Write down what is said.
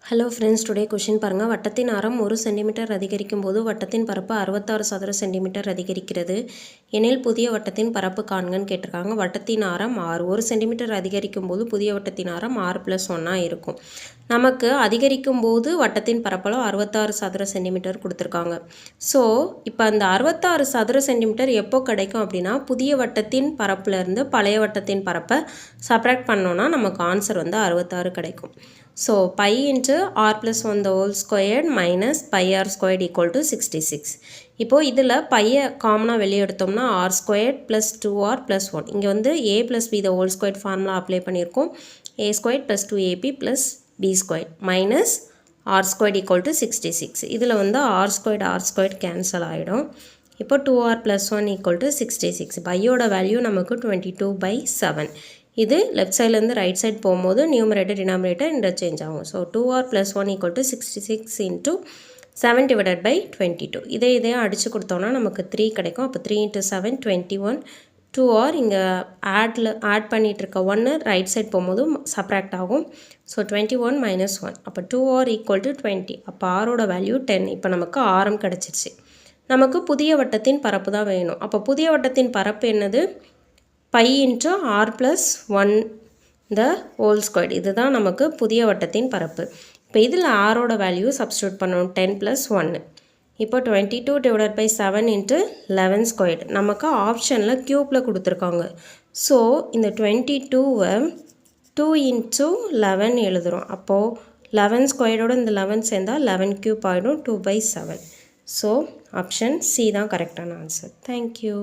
Hello friends, today question பாருங்கள். வட்டத்தின் ஆரம் 1 சென்டிமீட்டர் அதிகரிக்கும் போது வட்டத்தின் பரப்பு 66 சதுர சென்டிமீட்டர் அதிகரிக்கிறது எனில் புதிய வட்டத்தின் பரப்பு காண்கன்னு கேட்டிருக்காங்க. வட்டத்தின் ஆரம் 6, 1 சென்டிமீட்டர் அதிகரிக்கும் போது புதிய வட்டத்தின் ஆரம் 6+1 இருக்கும். நமக்கு அதிகரிக்கும் போது வட்டத்தின் பரப்பளவு 66 சதுர சென்டிமீட்டர் கொடுத்துருக்காங்க. ஸோ இப்போ அந்த 66 சதுர சென்டிமீட்டர் எப்போ கிடைக்கும் அப்படின்னா, புதிய வட்டத்தின் பரப்புலேருந்து பழைய வட்டத்தின் பரப்பை சப்ராக்ட் பண்ணோன்னா நமக்கு ஆன்சர் 66 கிடைக்கும். So pi into r+1 the whole squared minus pi r squared equal to 66. இப்போது இதில் பையை காமனாக வெளியே எடுத்தோம்னா r squared plus 2r plus 1. இங்கே a plus b the whole squared formula apply பண்ணியிருக்கோம். a squared plus 2ab plus b squared minus r squared equal to 66. இதில் r squared cancel ஆகிடும். இப்போ 2r plus 1 equal to 66. பையோட value நமக்கு 22/7. இது left சைட்லேருந்து right side போகும்போது numerator denominator interchange ஆகும். So 2r plus 1 equal to 66 into 7/22. இதே அடித்து கொடுத்தோன்னா நமக்கு 3 கிடைக்கும். அப்போ 3 into 7 21. 2r இங்கே ஆட் பண்ணிகிட்ருக்க 1 ரைட் சைட் போகும்போது சப்ராக்ட் ஆகும். So 21 minus 1. அப்போ 2r equal to 20. அப்போ ஆரோட வேல்யூ 10. இப்போ நமக்கு ஆரம் கிடச்சிருச்சு. நமக்கு புதிய வட்டத்தின் பரப்பு தான் வேணும். அப்போ புதிய வட்டத்தின் பரப்பு என்னது? Pi into r+1 the whole squared. இதுதான் நமக்கு புதிய வட்டத்தின் பரப்பு. இப்போ இதில் ஆரோட வேல்யூ சப்ஸ்டியூட் பண்ணணும். 10 + 1. இப்போ 22/7 into 11 squared. நமக்கு ஆப்ஷனில் க்யூப்பில் கொடுத்துருக்காங்க. ஸோ இந்த 22வை 2 into 11 எழுதுகிறோம். அப்போது 11 ஸ்கொயரோட இந்த 11 சேர்ந்தால் 11 க்யூப் ஆகிடும். 2/7. ஸோ ஆப்ஷன் சி தான் கரெக்டான ஆன்சர். தேங்க்யூ.